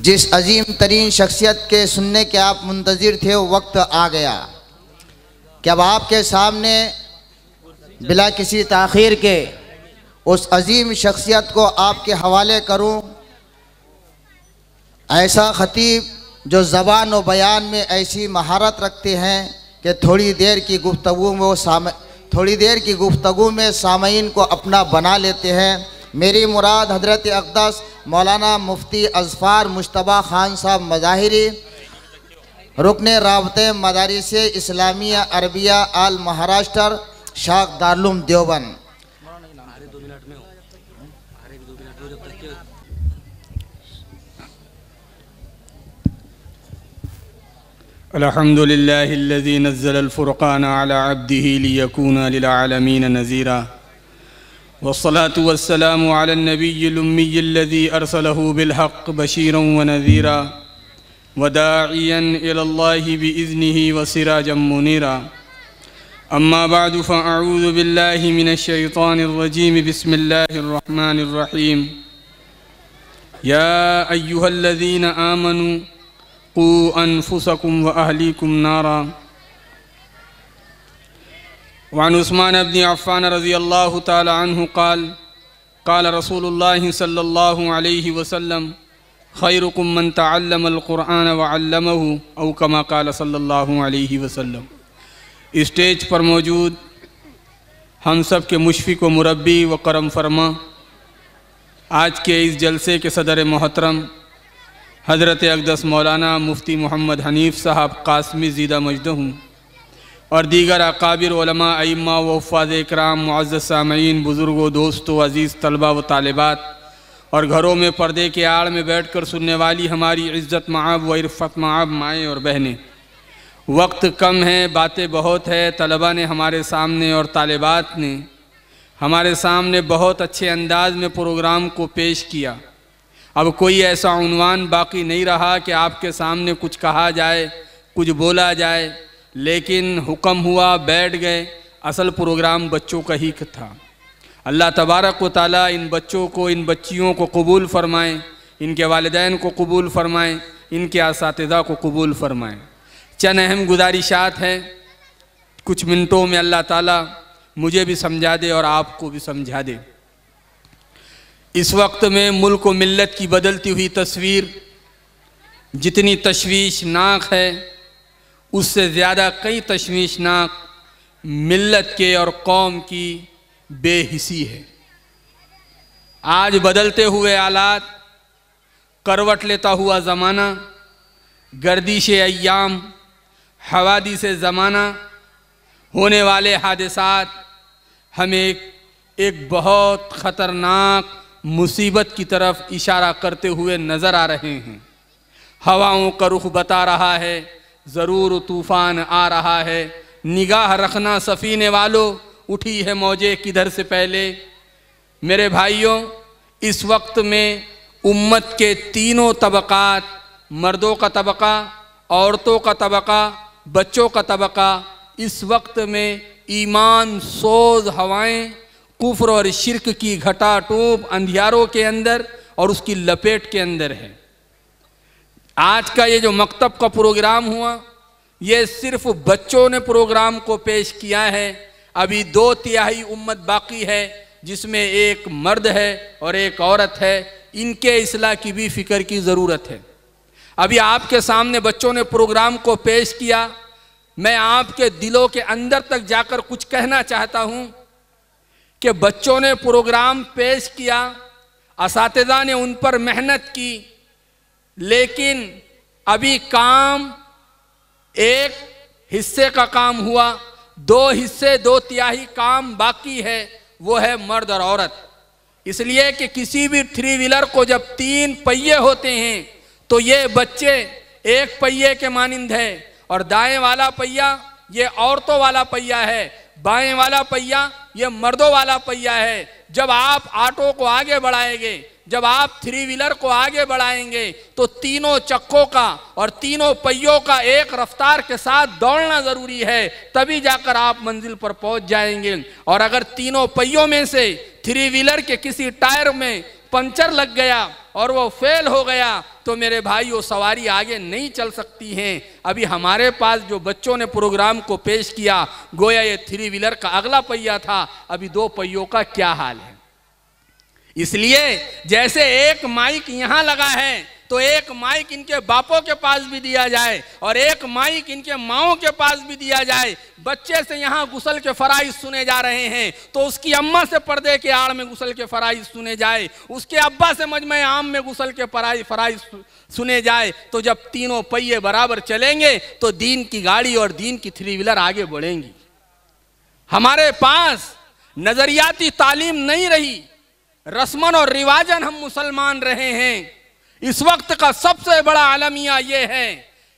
جس عظیم ترین شخصیت کے سننے کے آپ منتظر تھے وہ وقت آ گیا کہ اب آپ کے سامنے بلا کسی تاخیر کے اس عظیم شخصیت کو آپ کے حوالے کروں۔ ایسا خطیب جو زبان و بیان میں ایسی مہارت رکھتے ہیں کہ تھوڑی دیر کی گفتگو میں سامعین کو اپنا بنا لیتے ہیں۔ میری مراد حضرت اقدس مولانا مفتی اظفار مجتبیٰ خان صاحب مظاہری، رکن رابطہ مدارس اسلامیہ عربیہ آل مہاراشٹر، شاخ دارالعلوم دیوبند۔ الحمد لله الذي نزل الفرقان على عبده ليكون للعالمين نذيرا، والصلاة والسلام على النبي الأمي الذي أرسله بالحق بشيرا ونذيرا وداعيا إلى الله بإذنه وسراجا منيرا. أما بعد فأعوذ بالله من الشيطان الرجيم. بسم الله الرحمن الرحيم. يا أيها الذين آمنوا قوا أنفسكم وأهليكم نارا. وعن عثمان بن عفان رضي الله تعالى عنه قال قال رسول الله صلى الله عليه وسلم خيركم من تعلم القرآن وعلمه او كما قال صلی اللہ علیہ وسلم. اسٹیج پر موجود ہم سب کے مشفق و مربی و کرم فرما آج کے اس جلسے کے صدر محترم حضرت اقدس مولانا مفتی محمد حنیف صاحب قاسمی زیدہ مجدہم اور دیگر اکابر علماء ائمہ و حفاظ اکرام، معزز سامعین، بزرگوں، دوستوں، عزیز طلبہ و طالبات اور گھروں میں پردے کے آڑ میں بیٹھ کر سننے والی ہماری عزت مآب و عرفت مآب مائیں اور بہنیں، وقت کم ہے، باتیں بہت ہے. طلبہ نے ہمارے سامنے اور طالبات نے ہمارے سامنے بہت اچھے انداز میں پروگرام کو پیش کیا. اب کوئی ایسا عنوان باقی نہیں رہا کہ آپ کے سامنے کچھ کہا جائے، کچھ بولا جائے، لیکن حکم ہوا، بیٹھ گئے. اصل پروگرام بچوں کا ہی تھا. اللہ تبارک و تعالیٰ ان بچوں کو، ان بچیوں کو قبول فرمائیں، ان کے والدین کو قبول فرمائیں، ان کے اساتذہ کو قبول فرمائیں. چند اہم گزارشات ہیں، کچھ منٹوں میں اللہ تعالیٰ مجھے بھی سمجھا دے اور آپ کو بھی سمجھا دے. اس وقت میں ملک و ملت کی بدلتی ہوئی تصویر جتنی تشویشناک ہے، اس سے زیادہ کئی تشویشناک ملت کے اور قوم کی بے حسی ہے. آج بدلتے ہوئے حالات، کروٹ لیتا ہوا زمانہ، گردش ایام، حوادث زمانہ، ہونے والے حادثات ہمیں ایک بہت خطرناک مصیبت کی طرف اشارہ کرتے ہوئے نظر آ رہے ہیں. ہواؤں کا رخ بتا رہا ہے، ضرور طوفان آ رہا ہے. نگاہ رکھنا سفینے والوں، اٹھی ہے موجیں کدھر سے پہلے. میرے بھائیوں، اس وقت میں امت کے تینوں طبقات، مردوں کا طبقہ، عورتوں کا طبقہ، بچوں کا طبقہ، اس وقت میں ایمان سوز ہوائیں، کفر اور شرک کی گھٹا ٹوپ اندھیاروں کے اندر اور اس کی لپیٹ کے اندر ہے. آج کا یہ جو مکتب کا پروگرام ہوا، یہ صرف بچوں نے پروگرام کو پیش کیا ہے. ابھی 2/3 امت باقی ہے، جس میں ایک مرد ہے اور ایک عورت ہے. ان کے اصلاح کی بھی فکر کی ضرورت ہے. ابھی آپ کے سامنے بچوں نے پروگرام کو پیش کیا. میں آپ کے دلوں کے اندر تک جا کر کچھ کہنا چاہتا ہوں کہ بچوں نے پروگرام پیش کیا، اساتذہ نے ان پر محنت کی، لیکن ابھی کام ایک حصے کا کام ہوا، 2 حصے 2/3 کام باقی ہے، وہ ہے مرد اور عورت. اس لیے کہ کسی بھی 3 ویلر کو جب 3 پہیے ہوتے ہیں تو یہ بچے ایک پہیے کے مانند ہے، اور دائیں والا پہیہ یہ عورتوں والا پہیہ ہے، بائیں والا پہیہ یہ مردوں والا پہیہ ہے. جب آپ آٹو کو آگے بڑھائیں گے، جب آپ 3 ویلر کو آگے بڑھائیں گے تو تینوں چکوں کا اور تینوں پہیوں کا ایک رفتار کے ساتھ دوڑنا ضروری ہے، تبھی جا کر آپ منزل پر پہنچ جائیں گے. اور اگر تینوں پہیوں میں سے 3 ویلر کے کسی ٹائر میں پنچر لگ گیا اور وہ فیل ہو گیا تو میرے بھائیو سواری آگے نہیں چل سکتی ہیں۔ ابھی ہمارے پاس جو بچوں نے پروگرام کو پیش کیا گویا یہ 3 ویلر کا اگلا پہیہ تھا، ابھی 2 پہیوں کا کیا حال ہے۔ اس لیے جیسے ایک مائک یہاں لگا ہے تو ایک مائک ان کے باپوں کے پاس بھی دیا جائے اور ایک مائک ان کے ماؤں کے پاس بھی دیا جائے۔ بچے سے یہاں غسل کے فرائض سنے جا رہے ہیں تو اس کی اماں سے پردے کے آڑ میں غسل کے فرائض سنے جائے، اس کے ابا سے مجمع عام میں غسل کے فرائض سنے جائے، تو جب تینوں پہیے برابر چلیں گے تو دین کی گاڑی اور دین کی 3 ویلر آگے بڑھیں گی۔ ہمارے پاس نظریاتی تعلیم نہیں رہی، رسمن اور رواجن ہم مسلمان رہے ہیں۔ اس وقت کا سب سے بڑا المیہ یہ ہے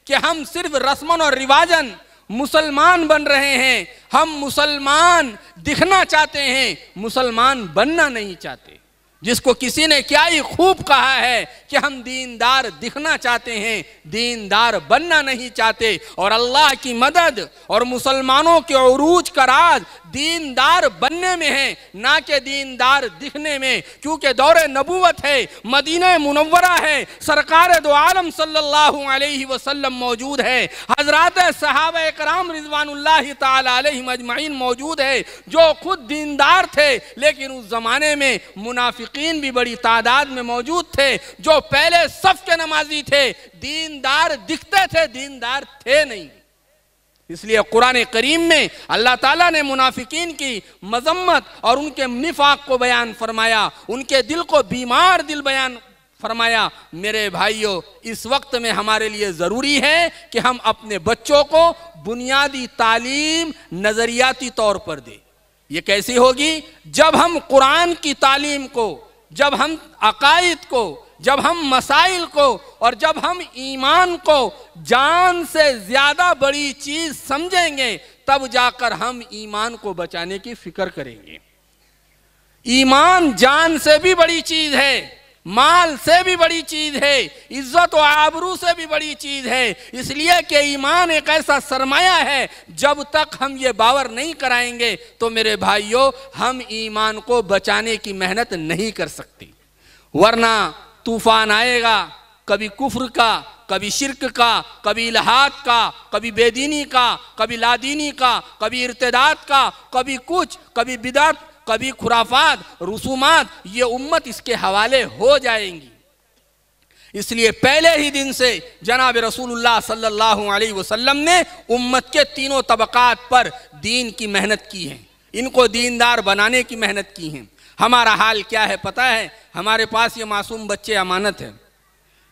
کہ ہم صرف رسمن اور رواجن مسلمان بن رہے ہیں، ہم مسلمان دکھنا چاہتے ہیں، مسلمان بننا نہیں چاہتے۔ جس کو کسی نے کیا ہی خوب کہا ہے کہ ہم دیندار دکھنا چاہتے ہیں، دیندار بننا نہیں چاہتے، اور اللہ کی مدد اور مسلمانوں کے عروج کا راز دیندار بننے میں ہے نہ کہ دیندار دکھنے میں، کیونکہ دور نبوت ہے، مدینہ منورہ ہے، سرکار دو عالم صلی اللہ علیہ وسلم موجود ہے، حضرات صحابہ اکرام رضوان اللہ تعالی علیہم اجمعین موجود ہے جو خود دیندار تھے، لیکن اس زمانے میں منافقین بھی بڑی تعداد میں موجود تھے جو پہلے صف کے نمازی تھے، دیندار دکھتے تھے، دیندار تھے نہیں۔ اس لیے قرآن کریم میں اللہ تعالیٰ نے منافقین کی مذمت اور ان کے نفاق کو بیان فرمایا، ان کے دل کو بیمار دل بیان فرمایا۔ میرے بھائیو، اس وقت میں ہمارے لیے ضروری ہے کہ ہم اپنے بچوں کو بنیادی تعلیم نظریاتی طور پر دیں۔ یہ کیسی ہوگی؟ جب ہم قرآن کی تعلیم کو، جب ہم عقائد کو، جب ہم مسائل کو اور جب ہم ایمان کو جان سے زیادہ بڑی چیز سمجھیں گے تب جا کر ہم ایمان کو بچانے کی فکر کریں گے۔ ایمان جان سے بھی بڑی چیز ہے، مال سے بھی بڑی چیز ہے، عزت و آبرو سے بھی بڑی چیز ہے، اس لیے کہ ایمان ایک ایسا سرمایہ ہے جب تک ہم یہ باور نہیں کرائیں گے تو میرے بھائیوں ہم ایمان کو بچانے کی محنت نہیں کر سکتے، ورنہ طوفان آئے گا، کبھی کفر کا، کبھی شرک کا، کبھی الحاد کا، کبھی بے دینی کا، کبھی لادینی کا، کبھی ارتداد کا، کبھی کچھ، کبھی بدعت، کبھی خرافات، رسومات، یہ امت اس کے حوالے ہو جائیں گی۔ اس لیے پہلے ہی دن سے جناب رسول اللہ صلی اللہ علیہ وسلم نے امت کے تینوں طبقات پر دین کی محنت کی ہے، ان کو دیندار بنانے کی محنت کی ہے۔ ہمارا حال کیا ہے پتہ ہے؟ ہمارے پاس یہ معصوم بچے امانت ہیں،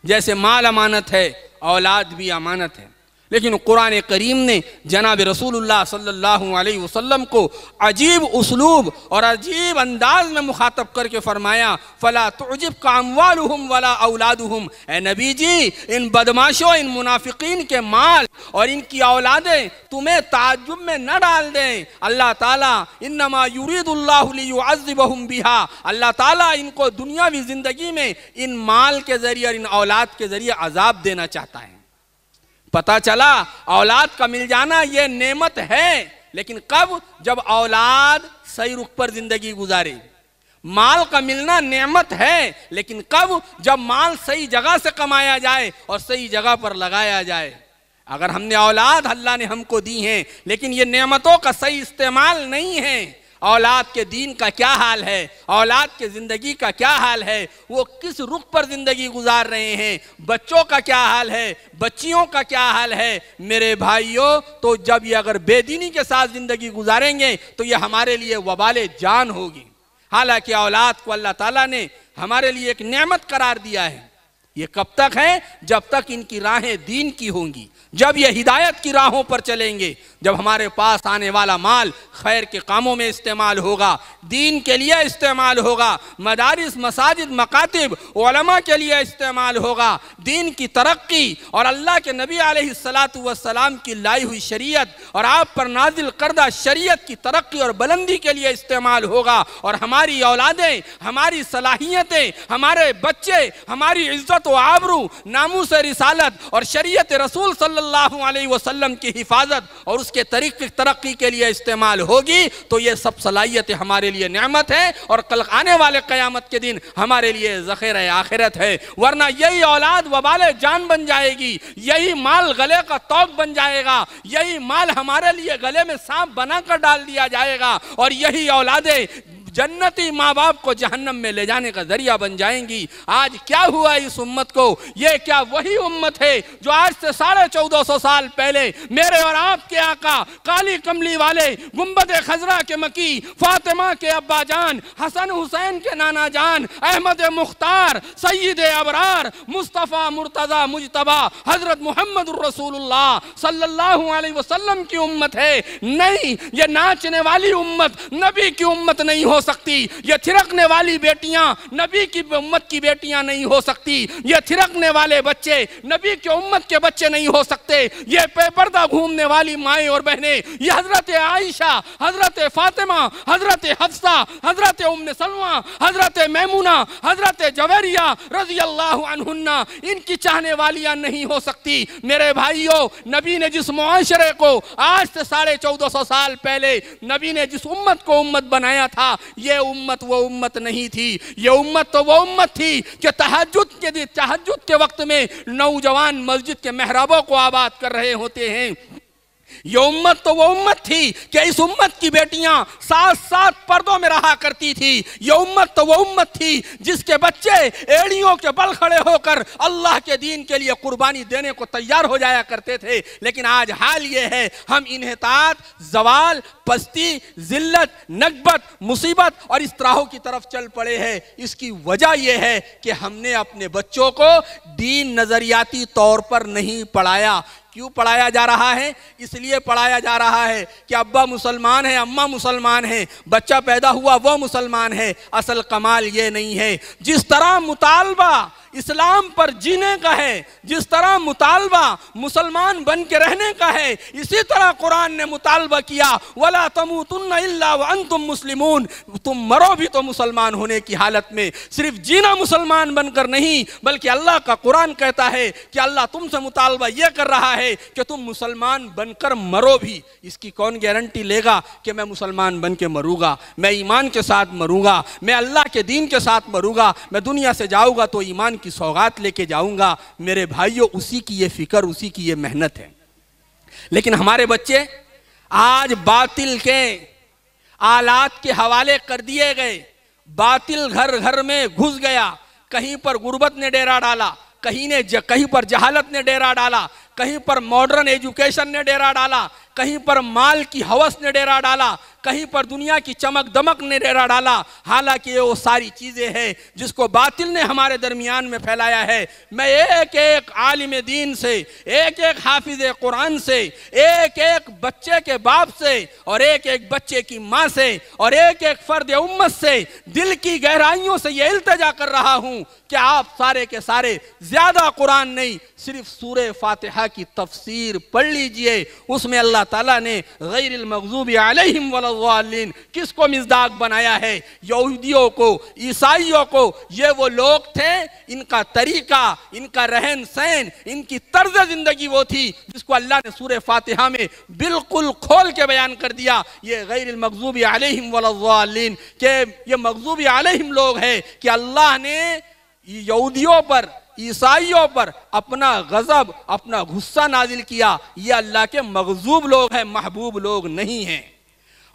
جیسے مال امانت ہے، اولاد بھی امانت ہے، لیکن قرآن کریم نے جناب رسول اللہ صلی اللہ علیہ وسلم کو عجیب اسلوب اور عجیب انداز میں مخاطب کر کے فرمایا فَلَا تُعْجِبْكَ أَمْوَالُهُمْ وَلَا أَوْلَادُهُمْ۔ اے نبی جی، ان بدماشوں، ان منافقین کے مال اور ان کی اولادیں تمہیں تعجب میں نہ ڈال دیں۔ اللہ تعالیٰ انما یرید اللہ لیعذبہم بہا، اللہ تعالیٰ ان کو دنیاوی زندگی میں ان مال کے ذریعے اور ان اولاد کے ذریعے عذاب دینا چاہتا ہے۔ پتہ چلا اولاد کا مل جانا یہ نعمت ہے، لیکن کب؟ جب اولاد صحیح رخ پر زندگی گزارے۔ مال کا ملنا نعمت ہے، لیکن کب؟ جب مال صحیح جگہ سے کمایا جائے اور صحیح جگہ پر لگایا جائے۔ اگر ہم نے اولاد اللہ نے ہم کو دی ہیں لیکن یہ نعمتوں کا صحیح استعمال نہیں ہے، اولاد کے دین کا کیا حال ہے، اولاد کے زندگی کا کیا حال ہے، وہ کس رخ پر زندگی گزار رہے ہیں، بچوں کا کیا حال ہے، بچیوں کا کیا حال ہے، میرے بھائیوں، تو جب یہ اگر بے دینی کے ساتھ زندگی گزاریں گے تو یہ ہمارے لیے وبال جان ہوگی۔ حالانکہ اولاد کو اللہ تعالیٰ نے ہمارے لیے ایک نعمت قرار دیا ہے۔ یہ کب تک ہے؟ جب تک ان کی راہیں دین کی ہوں گی، جب یہ ہدایت کی راہوں پر چلیں گے، جب ہمارے پاس آنے والا مال خیر کے کاموں میں استعمال ہوگا، دین کے لیے استعمال ہوگا، مدارس، مساجد، مکاتب، علماء کے لیے استعمال ہوگا، دین کی ترقی اور اللہ کے نبی علیہ السلام کی لائی ہوئی شریعت اور آپ پر نازل کردہ شریعت کی ترقی اور بلندی کے لیے استعمال ہوگا، اور ہماری اولادیں، ہماری صلاحیتیں، ہمارے بچے، ہماری عزت عزت و آبرو، ناموس رسالت اور شریعت رسول صلی اللہ علیہ وسلم کی حفاظت اور اس کے ترقی کے لیے استعمال ہوگی تو یہ سب صلاحیت ہمارے لیے نعمت ہے اور کل آنے والے قیامت کے دن ہمارے لیے ذخیرہ آخرت ہے۔ ورنہ یہی اولاد وبال جان بن جائے گی، یہی مال گلے کا توق بن جائے گا، یہی مال ہمارے لیے گلے میں سانپ بنا کر ڈال دیا جائے گا، اور یہی اولادیں جنتی ماں باپ کو جہنم میں لے جانے کا ذریعہ بن جائیں گی۔ آج کیا ہوا اس امت کو؟ یہ کیا وہی امت ہے جو آج سے 1450 سال پہلے میرے اور آپ کے آقا کالی کملی والے گنبد خضرا کے مکی، فاطمہ کے ابا جان، حسن حسین کے نانا جان، احمد مختار، سید ابرار، مصطفیٰ مرتضی مجتبی حضرت محمد الرسول اللہ صلی اللہ علیہ وسلم کی امت ہے؟ نہیں، یہ ناچنے والی امت نبی کی امت نہیں ہو سکتی، یہ تھرکنے والی بیٹیاں نبی کی امت کی بیٹیاں نہیں ہو سکتی، یہ تھرکنے والے بچے نبی کی امت کے بچے نہیں ہو سکتے، یہ بے پردہ گھومنے والی مائیں اور بہنیں، یہ حضرت عائشہ، حضرت فاطمہ، حضرت حفصہ، حضرت ام سلمہ، حضرت میمونہ، حضرت جویریہ رضی اللہ عنہن، ان کی چاہنے والیاں نہیں ہو سکتی۔ میرے بھائیوں، نبی نے جس معاشرے کو آج سے 1450 سال پہلے نبی نے جس امت کو امت بنایا تھا، یہ امت وہ امت نہیں تھی، یہ امت تو وہ امت تھی کہ تہجد کے وقت میں نوجوان مسجد کے محرابوں کو آباد کر رہے ہوتے ہیں۔ یہ امت تو وہ امت تھی کہ اس امت کی بیٹیاں ساتھ ساتھ پردوں میں رہا کرتی تھی۔ یہ امت تو وہ امت تھی جس کے بچے ایڑیوں کے بل کھڑے ہو کر اللہ کے دین کے لیے قربانی دینے کو تیار ہو جایا کرتے تھے۔ لیکن آج حال یہ ہے، ہم انحطاط، زوال، پستی، ذلت، نکبت، مصیبت اور اس طرح کی طرف چل پڑے ہیں۔ اس کی وجہ یہ ہے کہ ہم نے اپنے بچوں کو دین نظریاتی طور پر نہیں پڑھایا۔ کیوں پڑھایا جا رہا ہے؟ اس لیے پڑھایا جا رہا ہے کہ ابا مسلمان ہے، اماں مسلمان ہے، بچہ پیدا ہوا وہ مسلمان ہے۔ اصل کمال یہ نہیں ہے۔ جس طرح مطالبہ اسلام پر جینے کا ہے، جس طرح مطالبہ مسلمان بن کے رہنے کا ہے، اسی طرح قرآن نے مطالبہ کیا وَلَا تَمُوتُنَّ إِلَّا وَأَنْتُمْ مُسْلِمُونَ، تم مرو بھی تو مسلمان ہونے کی حالت میں، صرف جینا مسلمان بن کر نہیں، بلکہ اللہ کا قرآن کہتا ہے کہ اللہ تم سے مطالبہ یہ کر رہا ہے کہ تم مسلمان بن کر مرو بھی۔ اس کی کون گارنٹی لے گا کہ میں مسلمان بن کے مروں گا، میں ایمان کے ساتھ مروں گا، میں اللہ کے دین کے ساتھ مروں گا، میں دنیا سے جاؤں گا تو ایمان کی سوغات لے کے جاؤں گا؟ میرے بھائیوں، اسی کی یہ فکر، اسی کی یہ محنت ہے۔ لیکن ہمارے بچے آج باطل کے آلات کے حوالے کر دیے گئے، باطل گھر گھر میں گھس گیا، کہیں پر غربت نے ڈیرا ڈالا، کہیں پر جہالت نے ڈیرا ڈالا، کہیں پر ماڈرن ایجوکیشن نے ڈیرا ڈالا، کہیں پر مال کی ہوس نے ڈیرا ڈالا، کہیں پر دنیا کی چمک دمک نے ڈیرا ڈالا۔ حالانکہ یہ وہ ساری چیزیں ہیں جس کو باطل نے ہمارے درمیان میں پھیلایا ہے۔ میں ایک ایک عالم دین سے، ایک ایک حافظ قرآن سے، ایک ایک بچے کے باپ سے اور ایک ایک بچے کی ماں سے اور ایک ایک فرد امت سے دل کی گہرائیوں سے یہ التجا کر رہا ہوں کہ آپ سارے کے سارے زیادہ قرآن نہیں، صرف سورہ فاتحہ کی تفسیر پڑھ لیجئے۔ اس میں اللہ تعالیٰ نے غیر المغضوب علیہم ولا الضالین کس کو مصداق بنایا ہے؟ یہودیوں کو، عیسائیوں کو۔ یہ وہ لوگ تھے، ان کا طریقہ، ان کا رہن سہن، ان کی طرز زندگی وہ تھی جس کو اللہ نے سورہ فاتحہ میں بالکل کھول کے بیان کر دیا۔ یہ غیر المغضوب علیہم ولا الضالین کہ یہ مغضوب علیہم لوگ ہیں کہ اللہ نے یہودیوں پر، عیسائیوں پر اپنا غضب، اپنا غصہ نازل کیا۔ یہ اللہ کے مغضوب لوگ ہیں، محبوب لوگ نہیں ہیں۔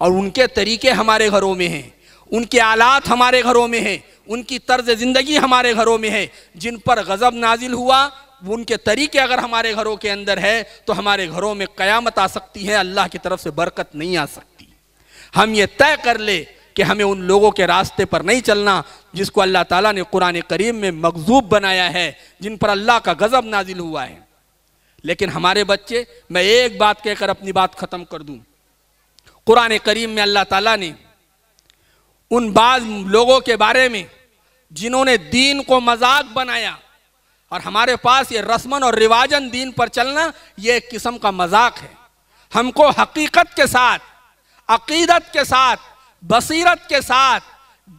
اور ان کے طریقے ہمارے گھروں میں ہیں، ان کے آلات ہمارے گھروں میں ہیں، ان کی طرز زندگی ہمارے گھروں میں ہے۔ جن پر غضب نازل ہوا، ان کے طریقے اگر ہمارے گھروں کے اندر ہے تو ہمارے گھروں میں قیامت آ سکتی ہے، اللہ کی طرف سے برکت نہیں آ سکتی۔ ہم یہ طے کر لے کہ ہمیں ان لوگوں کے راستے پر نہیں چلنا جس کو اللہ تعالیٰ نے قرآن کریم میں مغضوب بنایا ہے، جن پر اللہ کا غضب نازل ہوا ہے۔ لیکن ہمارے بچے، میں ایک بات کہہ کر اپنی بات ختم کر دوں، قرآن کریم میں اللہ تعالیٰ نے ان بعض لوگوں کے بارے میں جنہوں نے دین کو مذاق بنایا، اور ہمارے پاس یہ رسماً اور رواجاً دین پر چلنا یہ ایک قسم کا مذاق ہے۔ ہم کو حقیقت کے ساتھ، عقیدت کے ساتھ، بصیرت کے ساتھ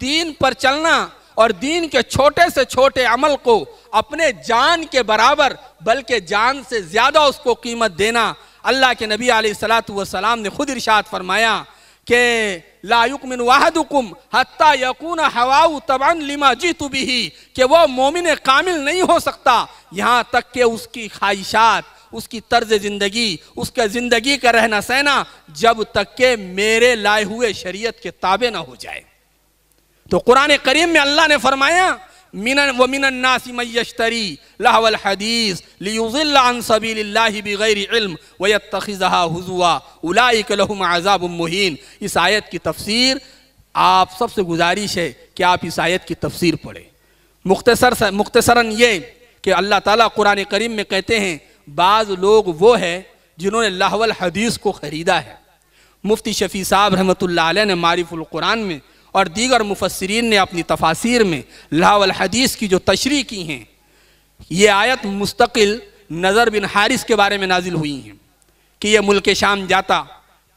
دین پر چلنا اور دین کے چھوٹے سے چھوٹے عمل کو اپنے جان کے برابر بلکہ جان سے زیادہ اس کو قیمت دینا. اللہ کے نبی علیہ السلام نے خود ارشاد فرمایا کہ لا یؤمن احدکم حتی یکون ہواہ تبعا لما جئت بہ، کہ وہ مومن کامل نہیں ہو سکتا یہاں تک کہ اس کی خواہشات، اس کی طرز زندگی، اس کے زندگی کا رہنا سہنا جب تک کہ میرے لائے ہوئے شریعت کے تابع نہ ہو جائے. تو قرآن کریم میں اللہ نے فرمایا وَمِنَ النَّاسِ مَن يَشْتَرِي لَهْوَ الْحَدِيثِ لِيُضِلَّ عَن سَبِيلِ اللَّهِ بِغَيْرِ عِلْمٍ وَيَتَّخِذَهَا هُزُوًا أُولَٰئِكَ لَهُمْ عَذَابٌ مُّهِينٌ. اس آیت کی تفسیر آپ سب سے گزارش ہے کہ آپ اس آیت کی تفسیر پڑھیں. مختصراً یہ کہ اللہ تعالیٰ قرآن کریم میں کہتے ہیں بعض لوگ وہ ہیں جنہوں نے لہو الحدیث کو خریدا ہے. مفتی شفیع صاحب رحمۃ اللہ علیہ نے معارف القرآن میں اور دیگر مفسرین نے اپنی تفاسیر میں لہو الحدیث کی جو تشریح کی ہیں، یہ آیت مستقل نضر بن حارث کے بارے میں نازل ہوئی ہیں کہ یہ ملک شام جاتا،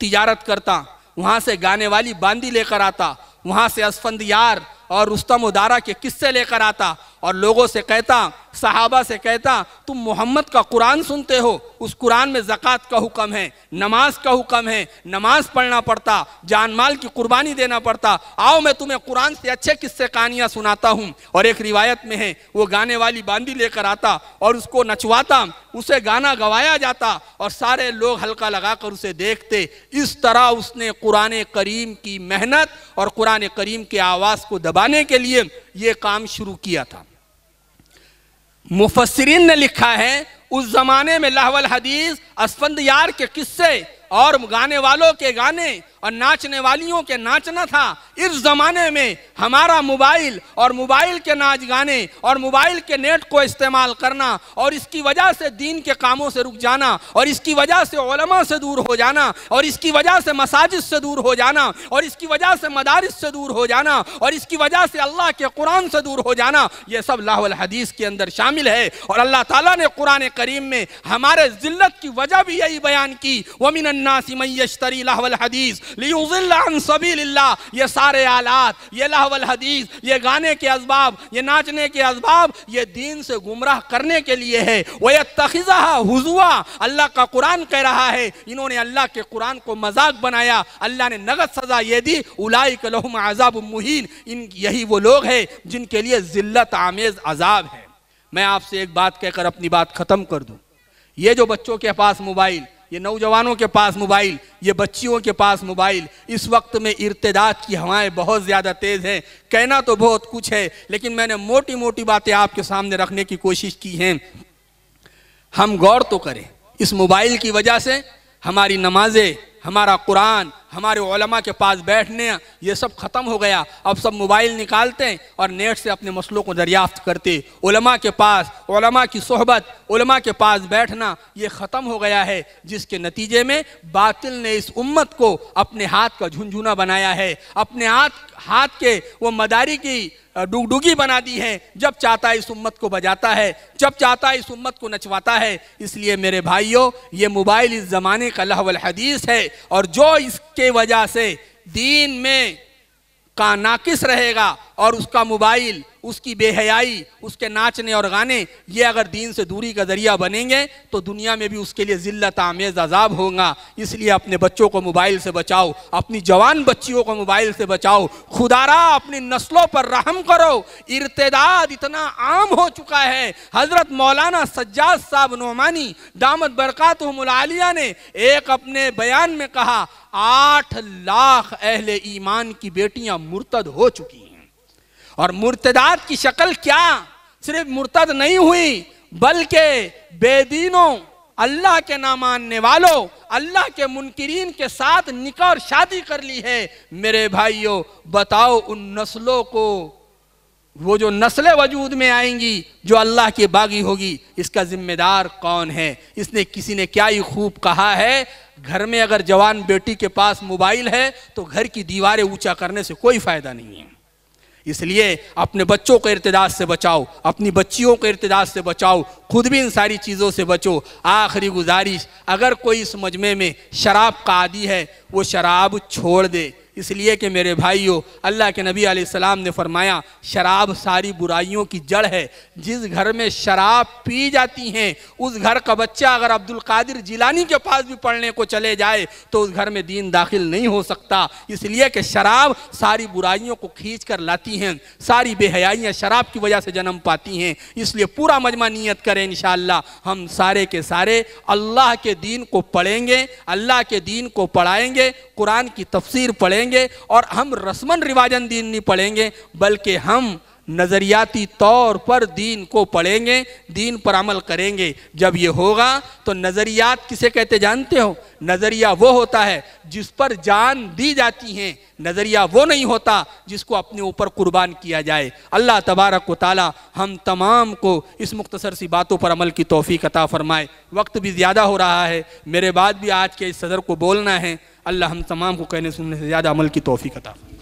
تجارت کرتا، وہاں سے گانے والی باندی لے کر آتا، وہاں سے اسفندیار اور رستم و دارا کے قصے لے کر آتا اور لوگوں سے کہتا، صحابہ سے کہتا تم محمد کا قرآن سنتے ہو، اس قرآن میں زکوٰۃ کا حکم ہے، نماز کا حکم ہے، نماز پڑھنا پڑتا، جان مال کی قربانی دینا پڑتا، آؤ میں تمہیں قرآن سے اچھے قصے کہانیاں سناتا ہوں. اور ایک روایت میں ہے وہ گانے والی باندی لے کر آتا اور اس کو نچواتا، اسے گانا گوایا جاتا اور سارے لوگ حلقہ لگا کر اسے دیکھتے. اس طرح اس نے قرآن کریم کی محنت اور قرآن کریم کے آواز کو دبانے کے لیے یہ کام شروع کیا تھا. مفسرین نے لکھا ہے اس زمانے میں لہو الحدیث اسفندیار کے قصے اور گانے والوں کے گانے اور ناچنے والیوں کے ناچنا تھا. اس زمانے میں ہمارا موبائل اور موبائل کے ناچ گانے اور موبائل کے نیٹ کو استعمال کرنا اور اس کی وجہ سے دین کے کاموں سے رک جانا اور اس کی وجہ سے علماء سے دور ہو جانا اور اس کی وجہ سے مساجد سے دور ہو جانا اور اس کی وجہ سے مدارس سے دور ہو جانا اور اس کی وجہ سے اللہ کے قرآن سے دور ہو جانا، یہ سب لہو الحدیث کے اندر شامل ہے. اور اللہ تعالیٰ نے قرآن کریم میں ہمارے ذلت کی وجہ بھی یہی بیان کی وَمِنَ النَّاسِ مَن يَشْتَرِي لَهْوَ الْحَدِيثِ لِيُضِلَّ عَن سَبِيلِ اللَّهِ. یہ سارے آلات، یہ لہو الحدیث، یہ گانے کے اسباب، یہ ناچنے کے اسباب، یہ دین سے گمراہ کرنے کے لیے ہے. وَيَتَّخِذَهَا هُزُوًا. اللہ کا قرآن کہہ رہا ہے انہوں نے اللہ کے قرآن کو مذاق بنایا، اللہ نے نغد سزا یہ دی أُولَٰئِكَ لَهُمْ عَذَابٌ مُّهِينٌ. یہی وہ لوگ ہیں جن کے لیے ذلت آمیز عذاب ہے. میں آپ سے ایک بات کہہ کر اپنی بات ختم کر دوں. یہ جو بچوں کے پاس موبائل، یہ نوجوانوں کے پاس موبائل، یہ بچیوں کے پاس موبائل، اس وقت میں ارتداد کی ہوائیں بہت زیادہ تیز ہیں. کہنا تو بہت کچھ ہے لیکن میں نے موٹی موٹی باتیں آپ کے سامنے رکھنے کی کوشش کی ہیں. ہم غور تو کریں، اس موبائل کی وجہ سے ہماری نمازیں، ہمارا قرآن، ہمارے علماء کے پاس بیٹھنے یہ سب ختم ہو گیا. اب سب موبائل نکالتے ہیں اور نیٹ سے اپنے مسئلوں کو دریافت کرتے. علماء کے پاس، علماء کی صحبت، علماء کے پاس بیٹھنا یہ ختم ہو گیا ہے، جس کے نتیجے میں باطل نے اس امت کو اپنے ہاتھ کا جھنجھونا بنایا ہے، اپنے ہاتھ کے وہ مداری کی ڈگڈگی بنا دی ہے. جب چاہتا ہے اس امت کو بجاتا ہے، جب چاہتا ہے اس امت کو نچواتا ہے. اس لیے میرے بھائیوں، یہ موبائل اس زمانے کا لہو الحدیث ہے اور جو اس کے وجہ سے دین میں کا ناقص رہے گا اور اس کا موبائل، اس کی بے حیائی، اس کے ناچنے اور گانے یہ اگر دین سے دوری کا ذریعہ بنیں گے تو دنیا میں بھی اس کے لیے ذلت آمیز عذاب ہوگا. اس لیے اپنے بچوں کو موبائل سے بچاؤ، اپنی جوان بچیوں کو موبائل سے بچاؤ. خدا را اپنی نسلوں پر رحم کرو. ارتداد اتنا عام ہو چکا ہے. حضرت مولانا سجاد صاحب نعمانی دامت برکاتہم العالیہ نے ایک اپنے بیان میں کہا 8 لاکھ اہل ایمان کی بیٹیاں مرتد ہو چکی ہیں. اور مرتدات کی شکل کیا؟ صرف مرتد نہیں ہوئی بلکہ بے دینوں، اللہ کے نہ ماننے والوں، اللہ کے منکرین کے ساتھ نکاح اور شادی کر لی ہے. میرے بھائیوں بتاؤ ان نسلوں کو، وہ جو نسلیں وجود میں آئیں گی جو اللہ کی باغی ہوگی، اس کا ذمہ دار کون ہے؟ اس نے کسی نے کیا ہی خوب کہا ہے، گھر میں اگر جوان بیٹی کے پاس موبائل ہے تو گھر کی دیواریں اونچا کرنے سے کوئی فائدہ نہیں ہے. اس لیے اپنے بچوں کو ارتداد سے بچاؤ، اپنی بچیوں کو ارتداد سے بچاؤ، خود بھی ان ساری چیزوں سے بچو. آخری گزارش، اگر کوئی اس مجمع میں شراب کا عادی ہے وہ شراب چھوڑ دے. اس لیے کہ میرے بھائیو، اللہ کے نبی علیہ السلام نے فرمایا شراب ساری برائیوں کی جڑ ہے۔ جس گھر میں شراب پی جاتی ہیں اس گھر کا بچہ اگر عبد القادر جیلانی کے پاس بھی پڑھنے کو چلے جائے تو اس گھر میں دین داخل نہیں ہو سکتا، اس لیے کہ شراب ساری برائیوں کو کھینچ کر لاتی ہیں، ساری بے حیائیاں شراب کی وجہ سے جنم پاتی ہیں۔ اس لیے پورا مجمع نیت کریں انشاءاللہ ہم سارے کے سارے اللہ کے دین کو پڑھیں گے، اللہ کے دین کو پڑھائیں گے، قرآن کی تفسیر پڑھیں گے، اور ہم رسماً رواجاً دین نہیں پڑھیں گے بلکہ ہم نظریاتی طور پر دین کو پڑھیں گے، دین پر عمل کریں گے۔ جب یہ ہوگا تو نظریات کسے کہتے جانتے ہو؟ نظریہ وہ ہوتا ہے جس پر جان دی جاتی ہیں، نظریہ وہ نہیں ہوتا جس کو اپنے اوپر قربان کیا جائے۔ اللہ تبارک و تعالی ہم تمام کو اس مختصر سی باتوں پر عمل کی توفیق عطا فرمائے۔ وقت بھی زیادہ ہو رہا ہے، میرے بعد بھی آج کے اس صدر کو بولنا ہے۔ اللہ ہم تمام کو کہنے سننے سے زیادہ عمل کی توفیق عطا فرمائے۔